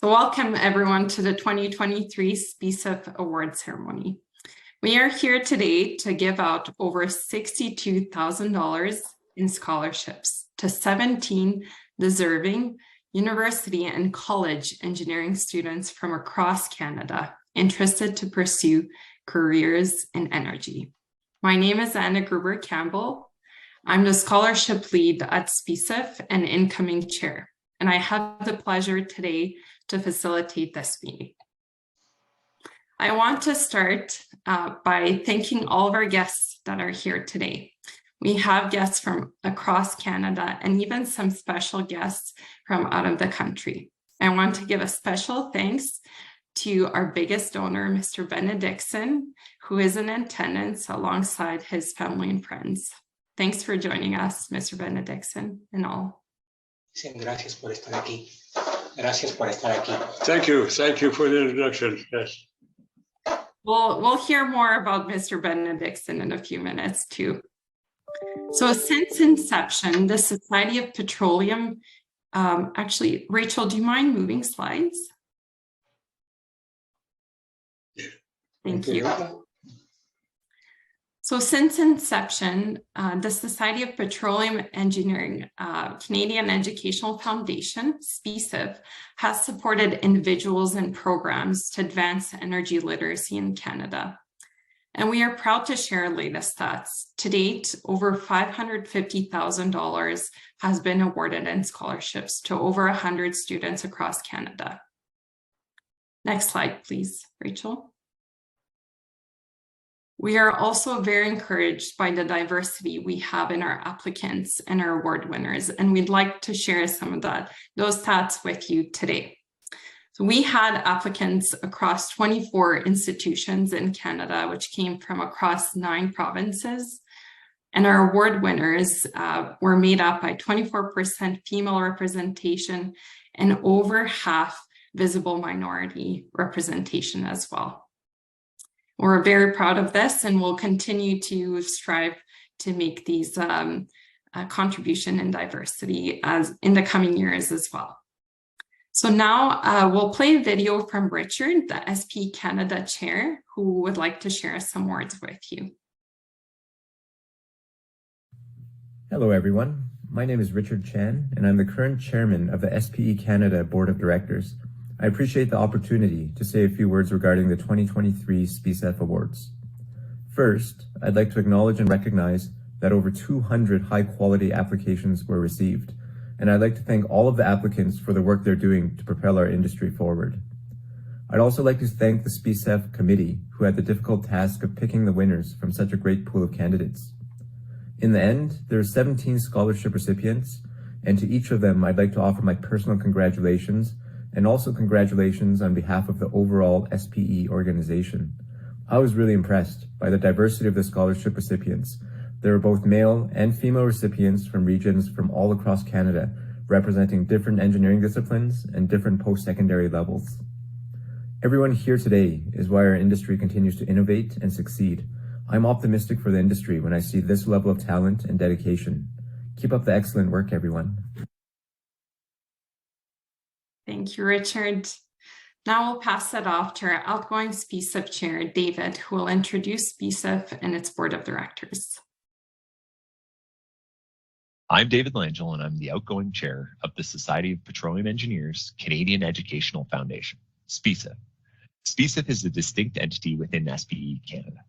So welcome everyone to the 2023 SPECEF Award ceremony. We are here today to give out over $62,000 in scholarships to 17 deserving university and college engineering students from across Canada interested to pursue careers in energy. My name is Anna Gruber-Campbell. I'm the scholarship lead at SPECEF and incoming chair, and I have the pleasure today to facilitate this meeting. I want to start by thanking all of our guests that are here today. We have guests from across Canada and even some special guests from out of the country. I want to give a special thanks to our biggest donor, Mr. Benediction, who is in attendance alongside his family and friends. Thanks for joining us, Mr. Benediction, and all. Gracias por estar aquí. Gracias por estar aquí. Thank you for the introduction. Yes. We'll hear more about Mr. Benediction in a few minutes too. So since inception, the Society of Petroleum, actually, Rachel, do you mind moving slides? Thank you. So since inception, the Society of Petroleum Engineering Canadian Educational Foundation, SPECEF, has supported individuals and programs to advance energy literacy in Canada. And we are proud to share our latest stats. To date, over $550,000 has been awarded in scholarships to over 100 students across Canada. Next slide, please, Rachel. We are also very encouraged by the diversity we have in our applicants and our award winners, and we'd like to share some of those stats with you today. So we had applicants across 24 institutions in Canada, which came from across 9 provinces, and our award winners were made up by 24% female representation and over half visible minority representation as well. We're very proud of this, and we'll continue to strive to make these contribution and diversity as in the coming years as well. So now we'll play a video from Richard, the SPE Canada chair, who would like to share some words with you. Hello, everyone. My name is Richard Chan, and I'm the current chairman of the SPE Canada Board of Directors. I appreciate the opportunity to say a few words regarding the 2023 SPECEF Awards. First, I'd like to acknowledge and recognize that over 200 high-quality applications were received, and I'd like to thank all of the applicants for the work they're doing to propel our industry forward. I'd also like to thank the SPECEF committee, who had the difficult task of picking the winners from such a great pool of candidates. In the end, there are 17 scholarship recipients, and to each of them, I'd like to offer my personal congratulations and also congratulations on behalf of the overall SPE organization. I was really impressed by the diversity of the scholarship recipients. There were both male and female recipients from regions from all across Canada, representing different engineering disciplines and different post-secondary levels. Everyone here today is why our industry continues to innovate and succeed. I'm optimistic for the industry when I see this level of talent and dedication. Keep up the excellent work, everyone. Thank you, Richard. Now we'll pass it off to our outgoing SPECEF chair, David, who will introduce SPECEF and its board of directors. I'm David Langell, and I'm the outgoing chair of the Society of Petroleum Engineers Canadian Educational Foundation, SPECEF. SPECEF is a distinct entity within SPE Canada.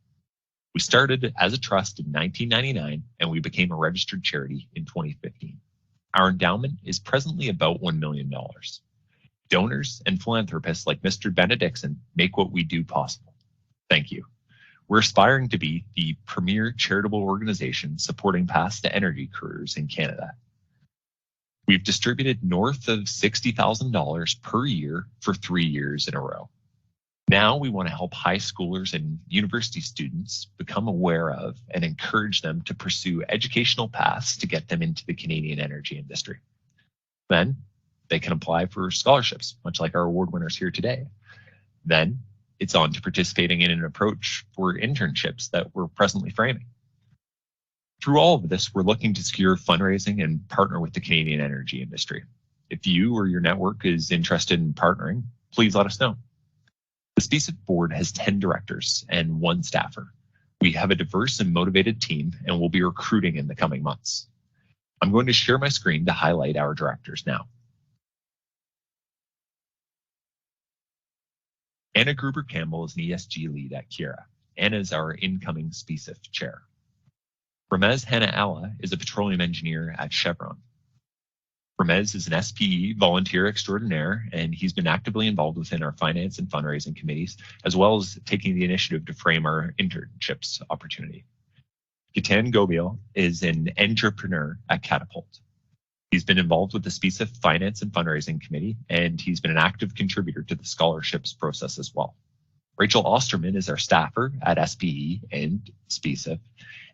We started as a trust in 1999, and we became a registered charity in 2015. Our endowment is presently about $1 million. Donors and philanthropists like Mr. Benediction make what we do possible. Thank you. We're aspiring to be the premier charitable organization supporting paths to energy careers in Canada. We've distributed north of $60,000 per year for 3 years in a row. Now we want to help high schoolers and university students become aware of and encourage them to pursue educational paths to get them into the Canadian energy industry. Then they can apply for scholarships, much like our award winners here today. Then it's on to participating in an approach for internships that we're presently framing. Through all of this, we're looking to secure fundraising and partner with the Canadian energy industry. If you or your network is interested in partnering, please let us know. The SPECEF board has 10 directors and 1 staffer. We have a diverse and motivated team, and we'll be recruiting in the coming months. I'm going to share my screen to highlight our directors now. Anna Gruber-Campbell is an ESG lead at Kira. Anna is our incoming SPECEF chair. Ramez Hanaala is a petroleum engineer at Chevron. Ramez is an SPE volunteer extraordinaire, and he's been actively involved within our finance and fundraising committees, as well as taking the initiative to frame our internships opportunity. Gitan Gobiel is an entrepreneur at Catapult. He's been involved with the SPECEF Finance and Fundraising Committee, and he's been an active contributor to the scholarships process as well. Rachel Osterman is our staffer at SPE and SPECEF,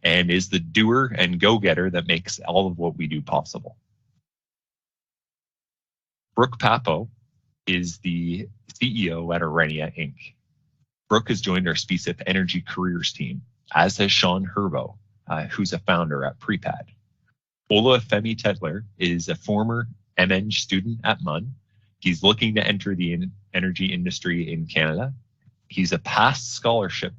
and is the doer and go-getter that makes all of what we do possible. Brooke Papo is the CEO at Arenia Inc. Brooke has joined our SPECEF Energy Careers team, as has Sean Herbo, who's a founder at Prepad. Ola Femi Tetler is a former MEng student at MUN. He's looking to enter the energy industry in Canada. He's a past scholarship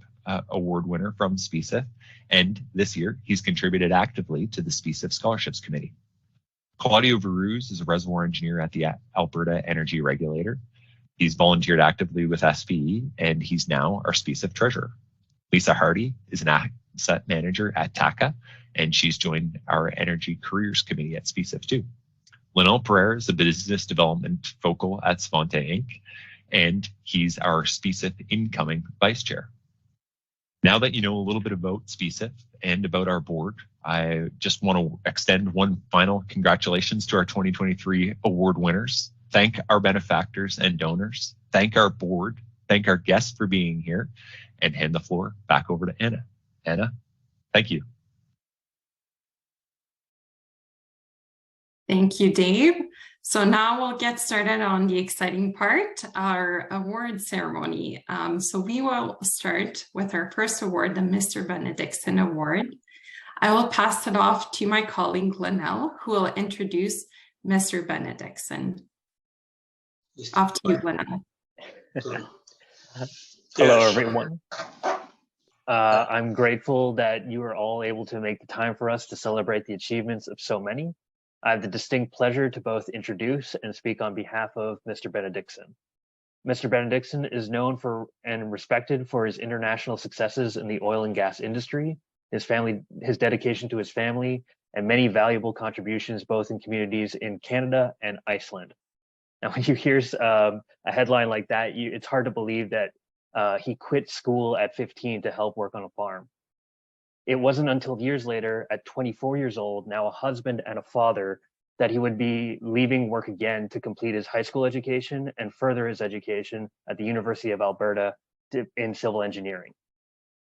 award winner from SPECEF, and this year he's contributed actively to the SPECEF Scholarships Committee. Claudio Veruz is a reservoir engineer at the Alberta Energy Regulator. He's volunteered actively with SPE, and he's now our SPECEF treasurer. Lisa Hardy is an asset manager at TACA, and she's joined our Energy Careers Committee at SPECEF too. Lionel Pereira is a business development focal at Svante Inc., and he's our SPECEF incoming vice chair. Now that you know a little bit about SPECEF and about our board, I just want to extend one final congratulations to our 2023 award winners. Thank our benefactors and donors. Thank our board. Thank our guests for being here, and hand the floor back over to Anna. Anna, thank you. Thank you, Dave. So now we'll get started on the exciting part, our award ceremony. So we will start with our first award, the Mr. Benediction Award. I will pass it off to my colleague, Linnell, who will introduce Mr. Benediction. Off to you, Linnell. Hello, everyone. I'm grateful that you are all able to make the time for us to celebrate the achievements of so many. I have the distinct pleasure to both introduce and speak on behalf of Mr. Benediction. Mr. Benediction is known for and respected for his international successes in the oil and gas industry, his dedication to his family, and many valuable contributions both in communities in Canada and Iceland. Now, when you hear a headline like that, it's hard to believe that he quit school at 15 to help work on a farm. It wasn't until years later, at 24 years old, now a husband and a father, that he would be leaving work again to complete his high school education and further his education at the University of Alberta in civil engineering.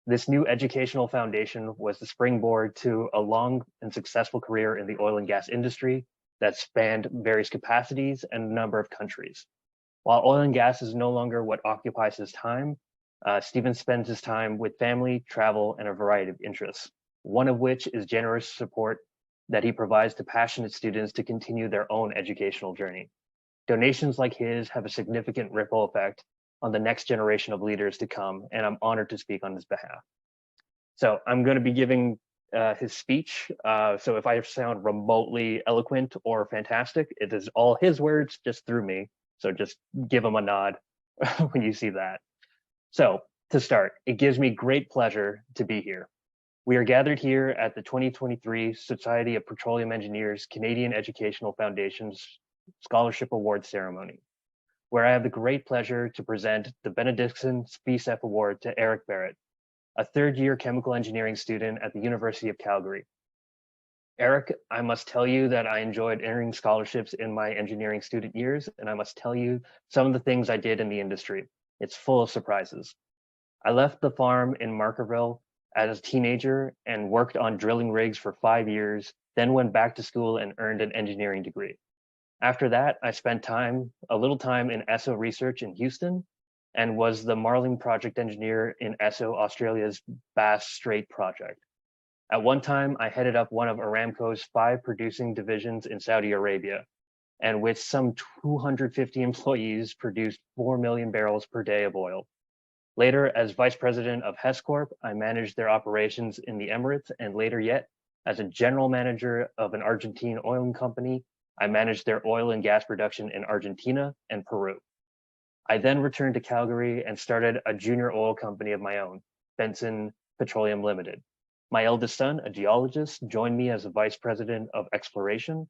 This new educational foundation was the springboard to a long and successful career in the oil and gas industry that spanned various capacities and a number of countries. While oil and gas is no longer what occupies his time, Stephen spends his time with family, travel, and a variety of interests, one of which is generous support that he provides to passionate students to continue their own educational journey. Donations like his have a significant ripple effect on the next generation of leaders to come, and I'm honored to speak on his behalf. So I'm going to be giving his speech. So if I sound remotely eloquent or fantastic, it is all his words, just through me. So just give him a nod when you see that. So to start, it gives me great pleasure to be here. We are gathered here at the 2023 Society of Petroleum Engineers Canadian Educational Foundation's Scholarship Award Ceremony, where I have the great pleasure to present the Benediction SPECEF Award to Eric Barrett, a third-year chemical engineering student at the University of Calgary. Eric, I must tell you that I enjoyed earning scholarships in my engineering student years, and I must tell you some of the things I did in the industry. It's full of surprises. I left the farm in Markerville as a teenager and worked on drilling rigs for 5 years, then went back to school and earned an engineering degree. After that, I spent a little time in ESSO research in Houston and was the Marling project engineer in ESSO Australia's Bass Strait project. At one time, I headed up one of Aramco's 5 producing divisions in Saudi Arabia. and with some 250 employees produced 4 million barrels per day of oil. Later, as vice president of Hess Corp, I managed their operations in the Emirates, and later yet, as a general manager of an Argentine oil company, I managed their oil and gas production in Argentina and Peru. I then returned to Calgary and started a junior oil company of my own, Benson Petroleum Limited. My eldest son, a geologist, joined me as a vice president of exploration.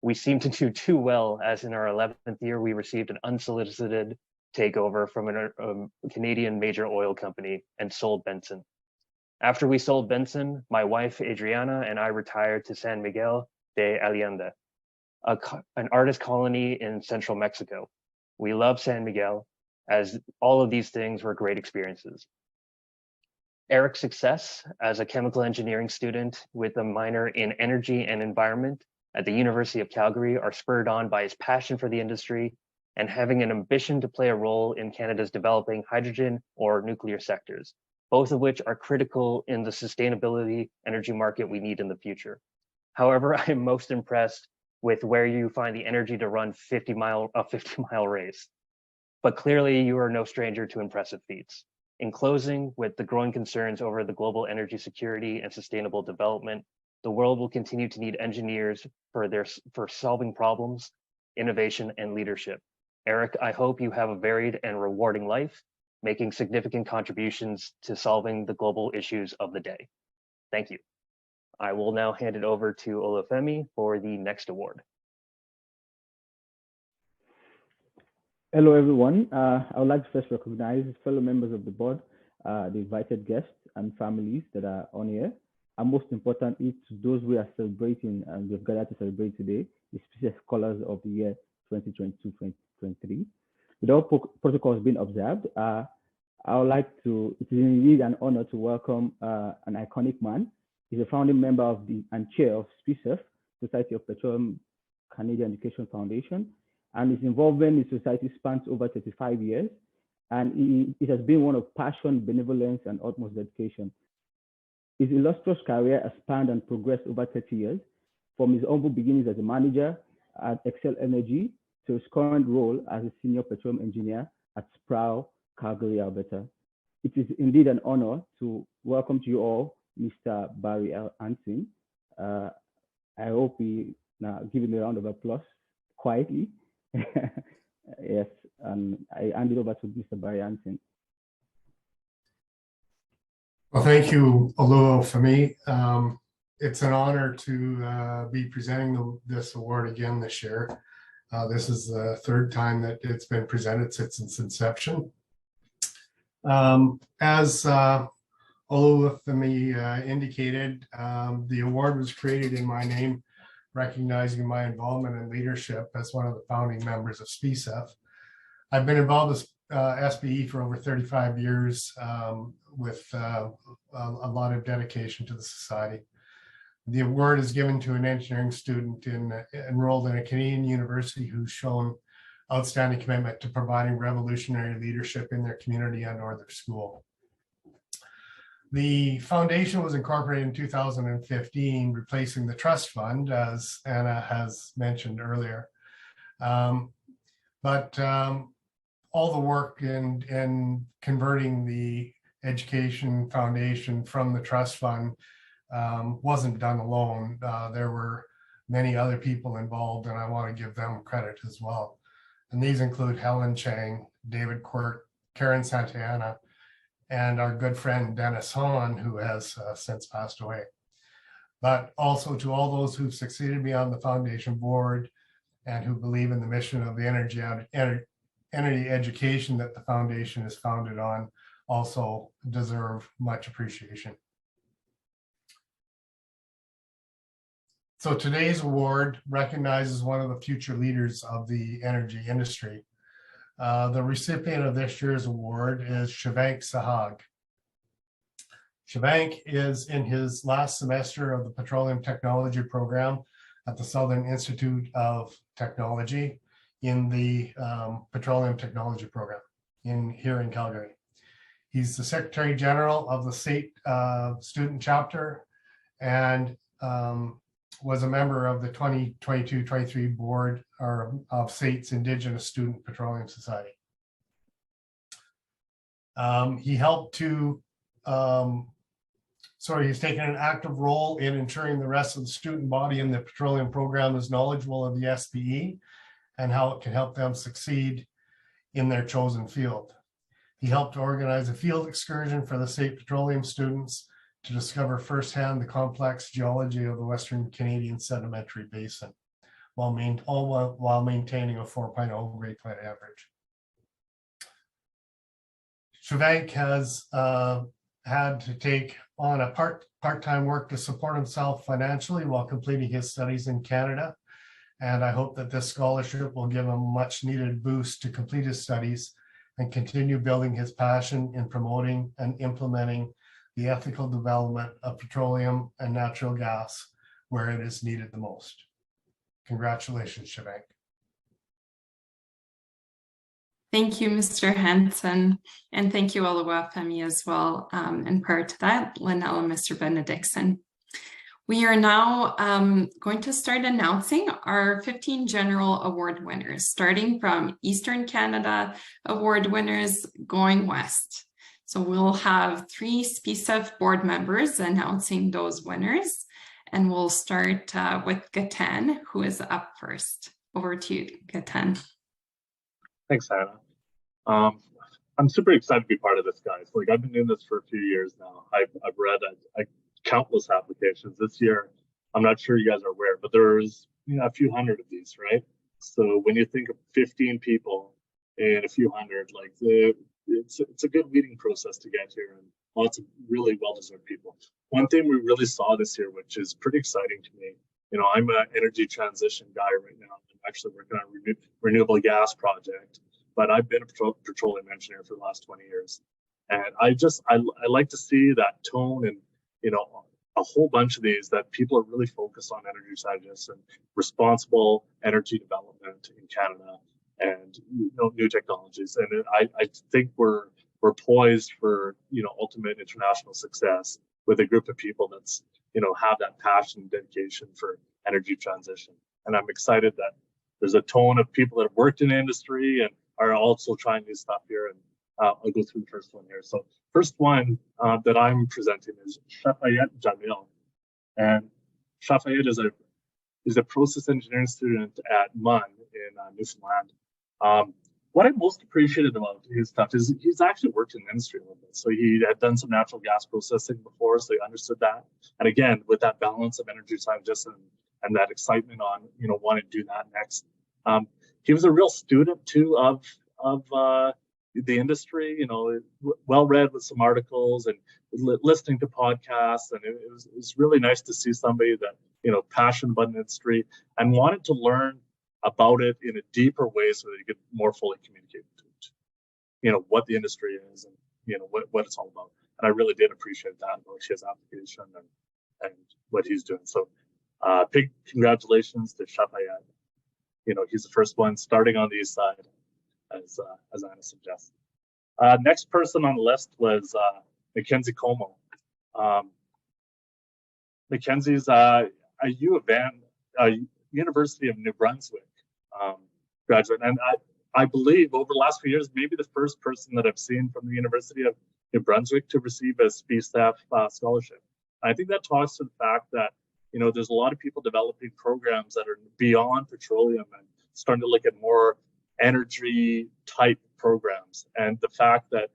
We seemed to do too well, as in our 11th year, we received an unsolicited takeover from a Canadian major oil company and sold Benson. After we sold Benson, my wife, Adriana, and I retired to San Miguel de Allende, an artist colony in central Mexico. We love San Miguel, as all of these things were great experiences. Eric's success as a chemical engineering student with a minor in energy and environment at the University of Calgary are spurred on by his passion for the industry and having an ambition to play a role in Canada's developing hydrogen or nuclear sectors, both of which are critical in the sustainability energy market we need in the future. However, I am most impressed with where you find the energy to run a 50-mile race. But clearly you are no stranger to impressive feats. In closing, with the growing concerns over the global energy security and sustainable development, the world will continue to need engineers for solving problems, innovation, and leadership. Eric, I hope you have a varied and rewarding life, making significant contributions to solving the global issues of the day. Thank you. I will now hand it over to Olufemi for the next award. Hello, everyone. I would like to first recognize fellow members of the board, the invited guests and families that are on here, and most importantly, to those we are celebrating and we've gathered to celebrate today, the SPECEF Scholars of the Year 2022-2023. With all protocols being observed, I would like to, it is indeed an honor to welcome an iconic man. He's a founding member of and chair of SPECEF, Society of Petroleum Canadian Educational Foundation, and his involvement in society spans over 35 years, and it has been one of passion, benevolence, and utmost dedication. His illustrious career has spanned and progressed over 30 years, from his humble beginnings as a manager at Excel Energy to his current role as a senior petroleum engineer at SPRAO, Calgary, Alberta. It is indeed an honor to welcome to you all Mr. Barry L. Hansen. I hope we now give him a round of applause quietly. Yes, and I hand it over to Mr. Barry Hansen. Well, thank you, Olufemi. It's an honor to be presenting this award again this year. This is the third time that it's been presented since its inception. As Olufemi indicated, the award was created in my name, recognizing my involvement and leadership as one of the founding members of SPECEF. I've been involved with SPE for over 35 years with a lot of dedication to the society. The award is given to an engineering student enrolled in a Canadian university who's shown outstanding commitment to providing revolutionary leadership in their community and or their school. The foundation was incorporated in 2015, replacing the trust fund, as Anna has mentioned earlier. But all the work in converting the education foundation from the trust fund wasn't done alone. There were many other people involved, and I want to give them credit as well. And these include Helen Chang, David Quirk, Karen Santana, and our good friend Dennis Hahn, who has since passed away. But also to all those who've succeeded me on the foundation board and who believe in the mission of the energy education that the foundation is founded on, also deserve much appreciation. So today's award recognizes one of the future leaders of the energy industry. The recipient of this year's award is Shivank Sahag. Shivank is in his last semester of the Petroleum Technology program at the Southern Institute of Technology in the Petroleum Technology program here in Calgary. He's the Secretary General of the state student chapter and was a member of the 2022-23 board of SAIT's Indigenous Student Petroleum Society. He helped to, he's taken an active role in ensuring the rest of the student body in the petroleum program is knowledgeable of the SPE and how it can help them succeed in their chosen field. He helped to organize a field excursion for the SAIT petroleum students to discover firsthand the complex geology of the Western Canadian Sedimentary Basin, while maintaining a 4.0 grade point average. Shivak has had to take on a part-time work to support himself financially while completing his studies in Canada. And I hope that this scholarship will give him a much needed boost to complete his studies and continue building his passion in promoting and implementing the ethical development of petroleum and natural gas where it is needed the most. Congratulations, Shivak. Thank you, Mr. Hansen, and thank you, Oluwafemi, as well. And prior to that, Lynelle and Mr. Benediction. We are now going to start announcing our 15 general award winners, starting from Eastern Canada award winners going west. So we'll have 3 SPECEF board members announcing those winners, and we'll start with Gatan, who is up first. Over to you, Gatan. Thanks, Hannah. I'm super excited to be part of this, guys. Like, I've been doing this for a few years now. I've read countless applications this year. I'm not sure you guys are aware, but there's a few hundred of these, right? So when you think of 15 people and a few hundred, like it's a good weeding process to get here, and lots of really well-deserved people. One thing we really saw this year, which is pretty exciting to me, I'm an energy transition guy right now. I'm actually working on a renewable gas project, but I've been a petroleum engineer for the last 20 years. And I like to see that tone and, a whole bunch of these, that people are really focused on energy transition, responsible energy development in Canada, and new technologies. And I think we're poised for ultimate international success with a group of people that's have that passion and dedication for energy transition. And I'm excited that there's a tone of people that have worked in industry and are also trying new stuff here. And I'll go through the first one here. So first one that I'm presenting is Shafayette Jamil. And Shafayette is a process engineering student at MUN in Newfoundland. What I most appreciated about his stuff is he's actually worked in the industry a little bit. So he had done some natural gas processing before, so he understood that. And again, with that balance of energy scientist and that excitement on, wanting to do that next. He was a real student too of the industry, well-read with some articles and listening to podcasts. And it was really nice to see somebody that, passionate about the industry and wanted to learn about it in a deeper way so that he could more fully communicate to what the industry is and, what it's all about. And I really did appreciate that about his application and what he's doing. So big congratulations to Shafayette. He's the first one starting on the east side, as Anna suggests. Next person on the list was Mackenzie Como. Mackenzie's a U of N, University of New Brunswick graduate, and I believe over the last few years, maybe the first person that I've seen from the University of New Brunswick to receive a SPECEF scholarship. I think that talks to the fact that there's a lot of people developing programs that are beyond petroleum and starting to look at more energy type programs. And the fact that,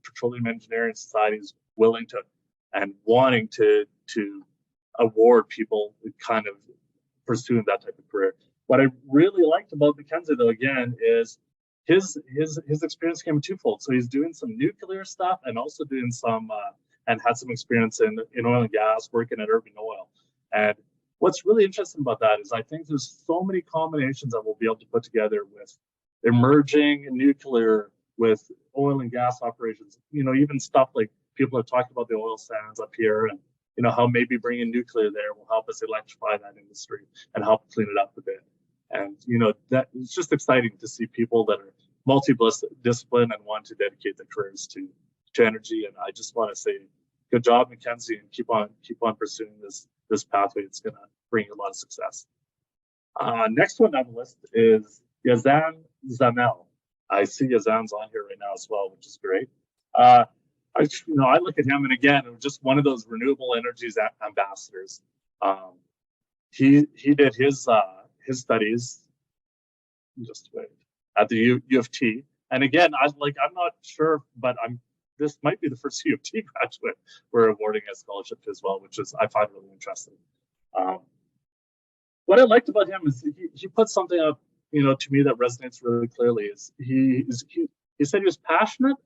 Petroleum Engineering Society is willing to and wanting to award people kind of pursuing that type of career. What I really liked about Mackenzie, though, again, is his experience came twofold. So he's doing some nuclear stuff and also doing some and had some experience in oil and gas, working at Urban Oil. And what's really interesting about that is I think there's so many combinations that we'll be able to put together with emerging nuclear, with oil and gas operations, even stuff like people have talked about the oil sands up here and, how maybe bringing nuclear there will help us electrify that industry and help clean it up a bit. And, that it's just exciting to see people that are multidisciplined and want to dedicate their careers to energy. And I just want to say, good job, Mackenzie, and keep on pursuing this pathway. It's going to bringing a lot of success. Next one on the list is Yazan Zamel. I see Yazan's on here right now as well, which is great. I look at him, and again, just one of those renewable energies ambassadors. He did his studies just wait at the U of T, and again, I'm not sure, but this might be the first U of T graduate we're awarding a scholarship to as well, which is I find really interesting. What I liked about him is he put something up, to me that resonates really clearly. Is he said he was passionate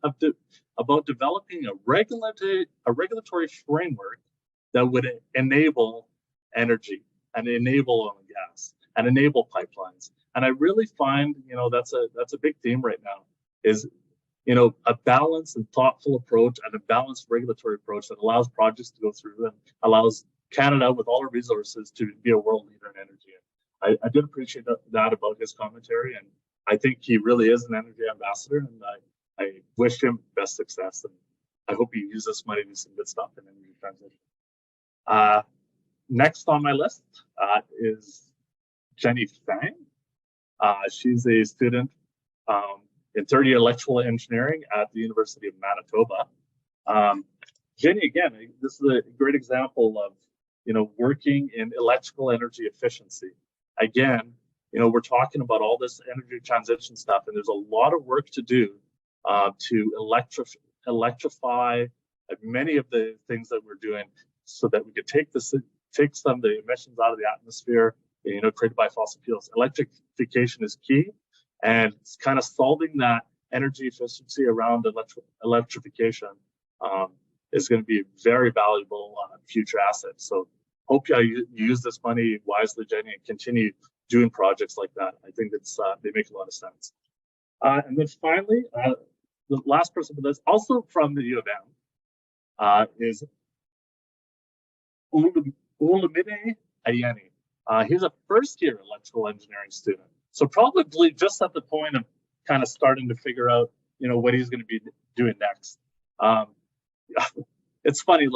about developing a regulatory framework that would enable energy and enable oil and gas and enable pipelines. And I really find, that's a big theme right now is, a balanced and thoughtful approach and a balanced regulatory approach that allows projects to go through and allows Canada with all our resources to be a world leader in energy. I did appreciate that about his commentary, and I think he really is an energy ambassador, and I wish him best success, and I hope he uses this money to do some good stuff in energy transition. Next on my list is Jenny Fang. She's a student in third year electrical engineering at the University of Manitoba. Jenny, again, this is a great example of, working in electrical energy efficiency. Again, we're talking about all this energy transition stuff, and there's a lot of work to do to electrify many of the things that we're doing so that we could take some of the emissions out of the atmosphere, created by fossil fuels. Electrification is key, and it's kind of solving that energy efficiency around electrification is going to be a very valuable future asset. So hope you use this money wisely, Jenny, and continue doing projects like that. I think they make a lot of sense. And then finally, the last person for this, also from the U of M, is Olumide Ayeni. He's a first-year electrical engineering student, so probably just at the point of kind of starting to figure out, what he's going to be doing next. It's funny,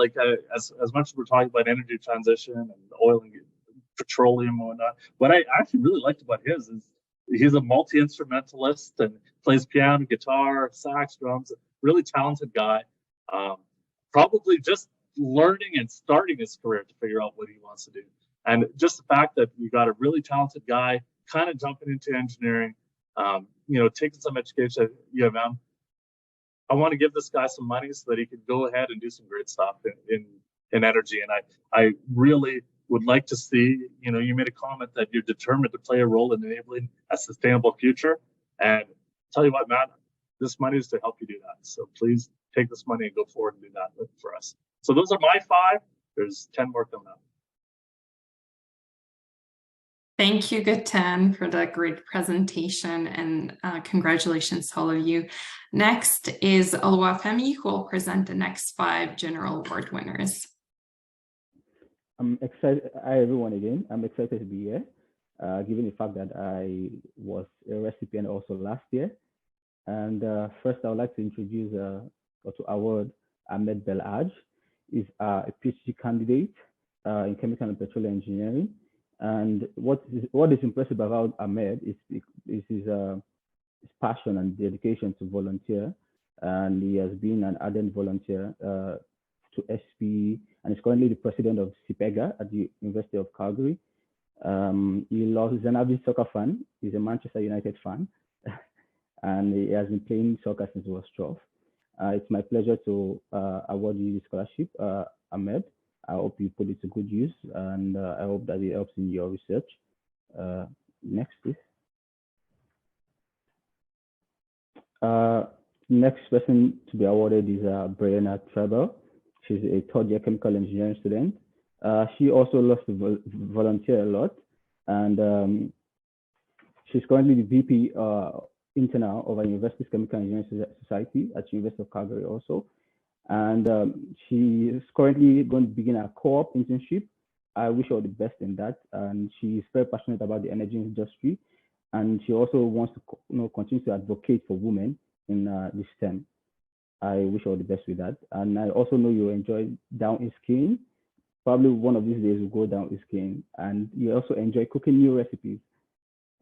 as much as we're talking about energy transition and oil and petroleum and whatnot, what I actually really liked about his is he's a multi-instrumentalist and plays piano, guitar, sax, drums. A really talented guy. Probably just learning and starting his career to figure out what he wants to do. And just the fact that you got a really talented guy kind of jumping into engineering, taking some education at U of M. I want to give this guy some money so that he can go ahead and do some great stuff in energy. And I really would like to see, you made a comment that you're determined to play a role in enabling a sustainable future. And tell you what, Matt, this money is to help you do that. So please take this money and go forward and do that for us. So those are my 5. There's 10 more coming up. Thank you, Gatan, for the great presentation, and congratulations to all of you. Next is Oluwafemi, who will present the next 5 general award winners. I'm excited. Hi, everyone, again. I'm excited to be here, given the fact that I was a recipient also last year. And first, I would like to introduce or to award Ahmed Belhaj. He's a PhD candidate in chemical and petroleum engineering. And what is impressive about Ahmed is his passion and dedication to volunteer. And he has been an ardent volunteer to SPE, and is currently the president of SPEGA at the University of Calgary. He's an avid soccer fan. He's a Manchester United fan, and he has been playing soccer since he was 12. It's my pleasure to award you the scholarship, Ahmed. I hope you put it to good use, and I hope that it helps in your research. Next, please. Next person to be awarded is Brianna Trebel. She's a third-year chemical engineering student. She also loves to volunteer a lot, and she's currently the VP internal of our University's Chemical Engineering Society at University of Calgary also. And she is currently going to begin a co-op internship. I wish her all the best in that. And she's very passionate about the energy industry. And she also wants to continue to advocate for women in this STEM. I wish her all the best with that. And I also know you enjoy downhill skiing, probably one of these days will go down with skiing, and you also enjoy cooking new recipes.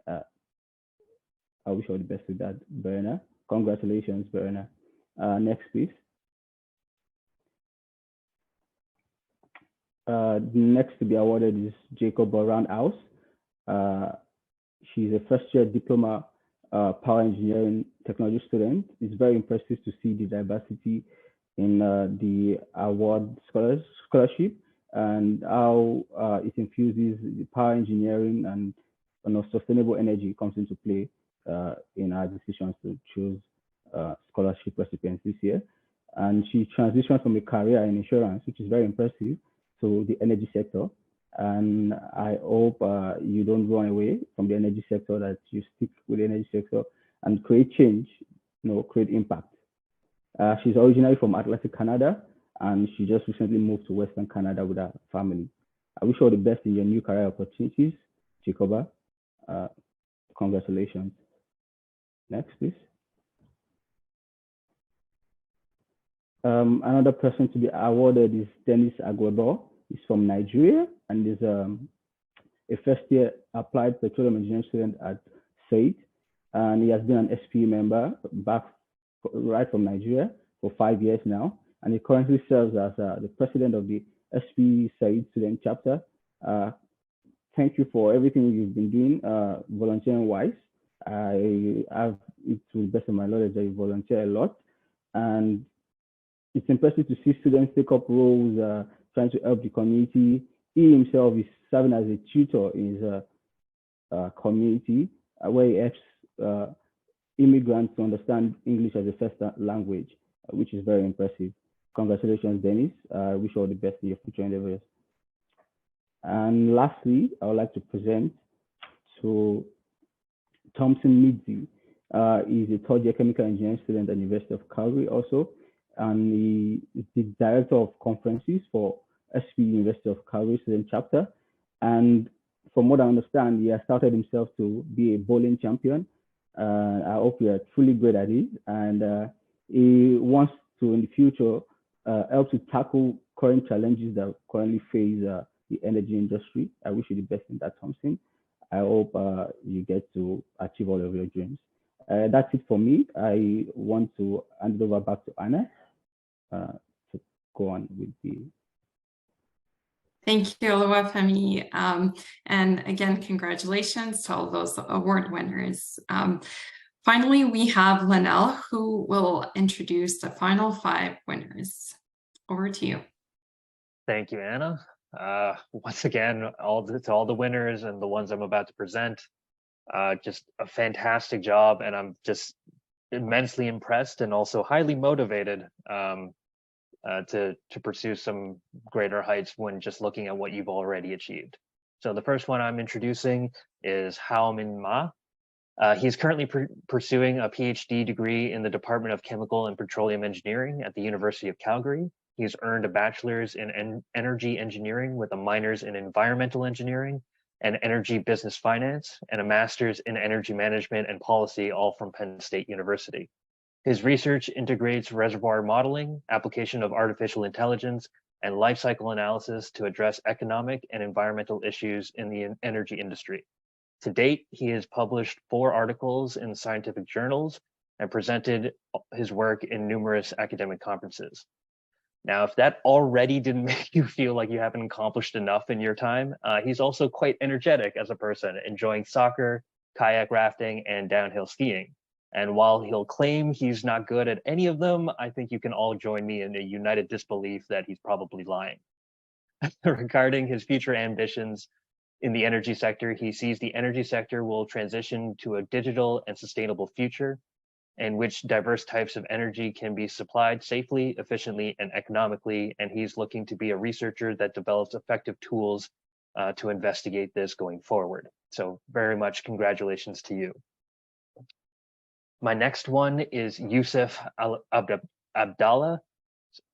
I wish you all the best with that, Berna. Congratulations, Berna. Next, please. Next to be awarded is Jacob Roundhouse. She's a first-year diploma power engineering technology student. It's very impressive to see the diversity in the award scholarship and how it infuses the power engineering and sustainable energy comes into play in our decisions to choose scholarship recipients this year. And she transitioned from a career in insurance, which is very impressive, to the energy sector. And I hope you don't run away from the energy sector, that you stick with the energy sector and create change, create impact. She's originally from Atlantic Canada, and she just recently moved to Western Canada with her family. I wish you all the best in your new career opportunities, Jacoba. Congratulations. Next, please. Another person to be awarded is Dennis Agwebo. He's from Nigeria and is a first-year applied petroleum engineering student at SAIT. And he has been an SPE member right from Nigeria for 5 years now. And he currently serves as the president of the SPE SAIT student chapter. Thank you for everything you've been doing volunteering-wise. It to the best of my knowledge that you volunteer a lot. And it's impressive to see students take up roles trying to help the community. He himself is serving as a tutor in his community where he helps immigrants to understand English as a first language, which is very impressive. Congratulations, Dennis. I wish you all the best in your future endeavors. And lastly, I would like to present to Thompson Midzi. He's a third-year chemical engineering student at the University of Calgary also, and he is the director of conferences for SPE University of Calgary student chapter. And from what I understand, he has started himself to be a bowling champion. I hope you are truly great at it. And he wants to, in the future, help to tackle current challenges that currently face the energy industry. I wish you the best in that, Thompson. I hope you get to achieve all of your dreams. That's it for me. I want to hand it over back to Anna to go on with the. Thank you, Oluwafemi. And again, congratulations to all those award winners. Finally, we have Linnell, who will introduce the final 5 winners. Over to you. Thank you, Anna. Once again, to all the winners and the ones I'm about to present, just a fantastic job, and I'm just immensely impressed and also highly motivated to pursue some greater heights when just looking at what you've already achieved. So the first one I'm introducing is Hao Min Ma. He's currently pursuing a PhD degree in the Department of Chemical and Petroleum Engineering at the University of Calgary. He's earned a bachelor's in energy engineering with a minor's in environmental engineering and energy business finance, and a master's in energy management and policy, all from Penn State University. His research integrates reservoir modeling, application of artificial intelligence, and life cycle analysis to address economic and environmental issues in the energy industry. To date, he has published 4 articles in scientific journals and presented his work in numerous academic conferences. Now, if that already didn't make you feel like you haven't accomplished enough in your time, he's also quite energetic as a person, enjoying soccer, kayak rafting, and downhill skiing. And while he'll claim he's not good at any of them, I think you can all join me in a united disbelief that he's probably lying. Regarding his future ambitions in the energy sector, he sees the energy sector will transition to a digital and sustainable future in which diverse types of energy can be supplied safely, efficiently, and economically. And he's looking to be a researcher that develops effective tools to investigate this going forward. So very much congratulations to you. My next one is Youssef Abdallah,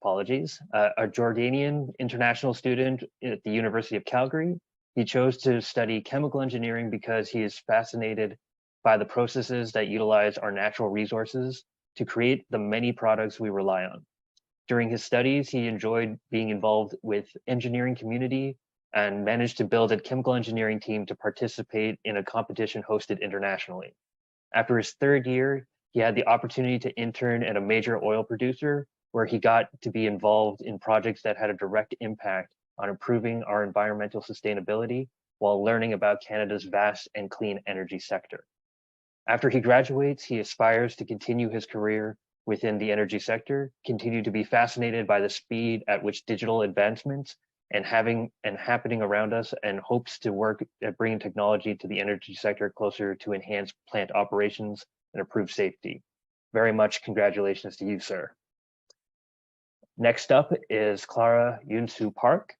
apologies, a Jordanian international student at the University of Calgary. He chose to study chemical engineering because he is fascinated by the processes that utilize our natural resources to create the many products we rely on. During his studies, he enjoyed being involved with engineering community and managed to build a chemical engineering team to participate in a competition hosted internationally. After his third year, he had the opportunity to intern at a major oil producer, where he got to be involved in projects that had a direct impact on improving our environmental sustainability while learning about Canada's vast and clean energy sector. After he graduates, he aspires to continue his career within the energy sector, continue to be fascinated by the speed at which digital advancements and happening around us, and hopes to work at bringing technology to the energy sector closer to enhance plant operations and improve safety. Very much congratulations to you, sir. Next up is Clara Yunsu Park.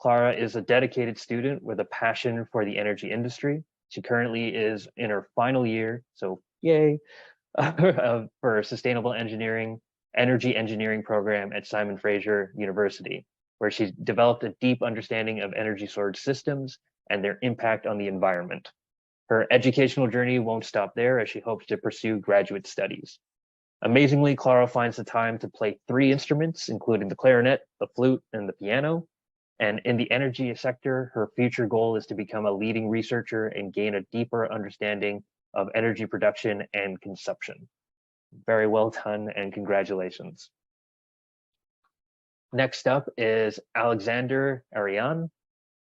Clara is a dedicated student with a passion for the energy industry. She currently is in her final year, so yay, for a sustainable energy engineering program at Simon Fraser University, where she developed a deep understanding of energy storage systems and their impact on the environment. Her educational journey won't stop there, as she hopes to pursue graduate studies. Amazingly, Clara finds the time to play 3 instruments, including the clarinet, the flute, and the piano. And in the energy sector, her future goal is to become a leading researcher and gain a deeper understanding of energy production and consumption. Very well done, and congratulations. Next up is Alexander Arian.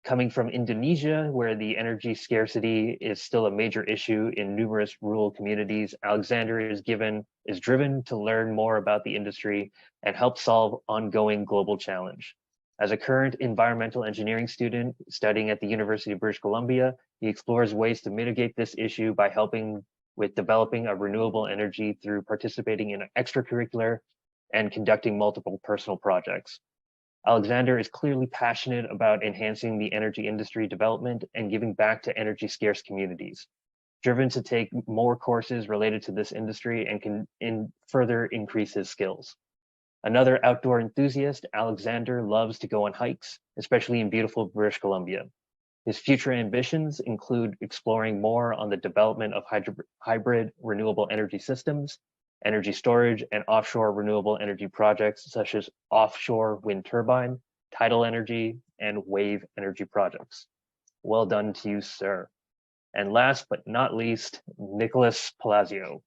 Coming from Indonesia, where the energy scarcity is still a major issue in numerous rural communities, Alexander is driven to learn more about the industry and help solve ongoing global challenge. As a current environmental engineering student studying at the University of British Columbia, he explores ways to mitigate this issue by helping with developing a renewable energy through participating in extracurricular and conducting multiple personal projects. Alexander is clearly passionate about enhancing the energy industry development and giving back to energy scarce communities, driven to take more courses related to this industry and can further increase his skills. Another outdoor enthusiast, Alexander loves to go on hikes, especially in beautiful British Columbia. His future ambitions include exploring more on the development of hybrid renewable energy systems, energy storage, and offshore renewable energy projects such as offshore wind turbine, tidal energy, and wave energy projects. Well done to you, sir. And last but not least, Nicholas Palacio.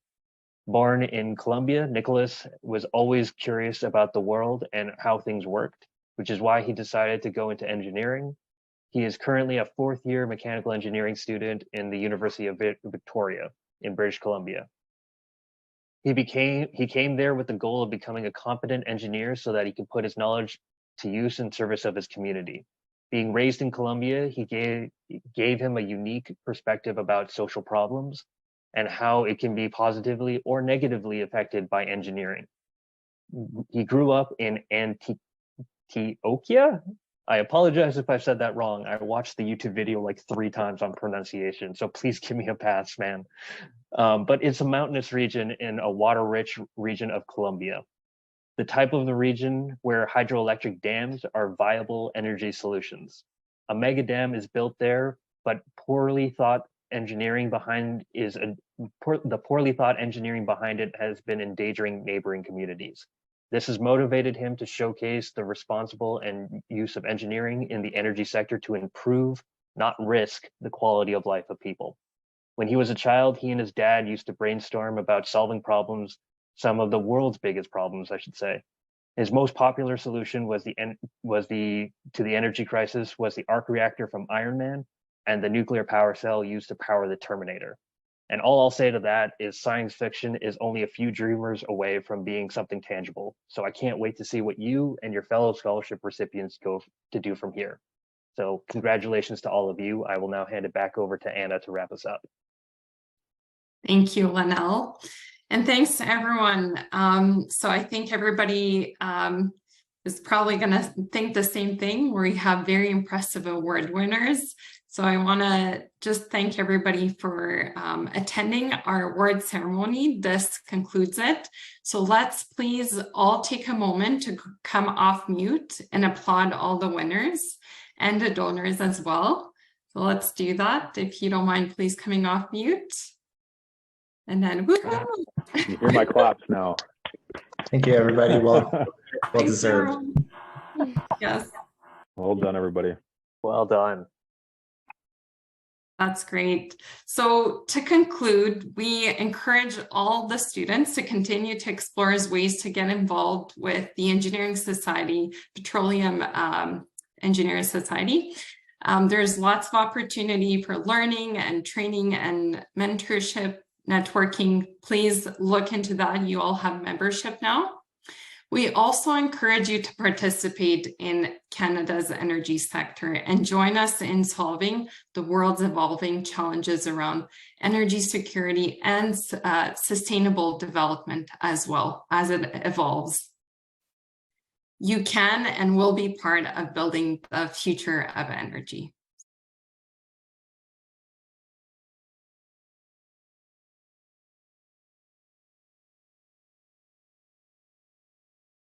Born in Colombia, Nicholas was always curious about the world and how things worked, which is why he decided to go into engineering. He is currently a 4th-year mechanical engineering student in the University of Victoria in British Columbia. He came there with the goal of becoming a competent engineer so that he could put his knowledge to use in service of his community. Being raised in Colombia, he gave him a unique perspective about social problems and how it can be positively or negatively affected by engineering. He grew up in Antioquia. I apologize if I said that wrong. I watched the YouTube video like 3 times on pronunciation, so please give me a pass, man. But it's a mountainous region in a water-rich region of Colombia. The type of the region where hydroelectric dams are viable energy solutions. A mega dam is built there, but the poorly thought engineering behind it has been endangering neighboring communities. This has motivated him to showcase the responsible and use of engineering in the energy sector to improve, not risk, the quality of life of people. When he was a child, he and his dad used to brainstorm about solving problems, some of the world's biggest problems, I should say. His most popular solution to the energy crisis was the arc reactor from Iron Man and the nuclear power cell used to power the Terminator. And all I'll say to that is science fiction is only a few dreamers away from being something tangible. So I can't wait to see what you and your fellow scholarship recipients go to do from here. So congratulations to all of you. I will now hand it back over to Anna to wrap us up. Thank you, Linnell. And thanks to everyone. So I think everybody is probably going to think the same thing, where we have very impressive award winners. So I want to just thank everybody for attending our award ceremony. This concludes it. So let's please all take a moment to come off mute and applaud all the winners and the donors as well. So let's do that. If you don't mind, please coming off mute. And then, woo-hoo! You hear my claps now. Thank you, everybody. Well, Well Thanks, deserved. everyone. Yes. Well done, everybody. Well done. That's great. So to conclude, we encourage all the students to continue to explore ways to get involved with the Engineering Society, Petroleum Engineers Society. There's lots of opportunity for learning and training and mentorship, networking. Please look into that. You all have membership now. We also encourage you to participate in Canada's energy sector and join us in solving the world's evolving challenges around energy security and sustainable development as well as it evolves. You can and will be part of building the future of energy.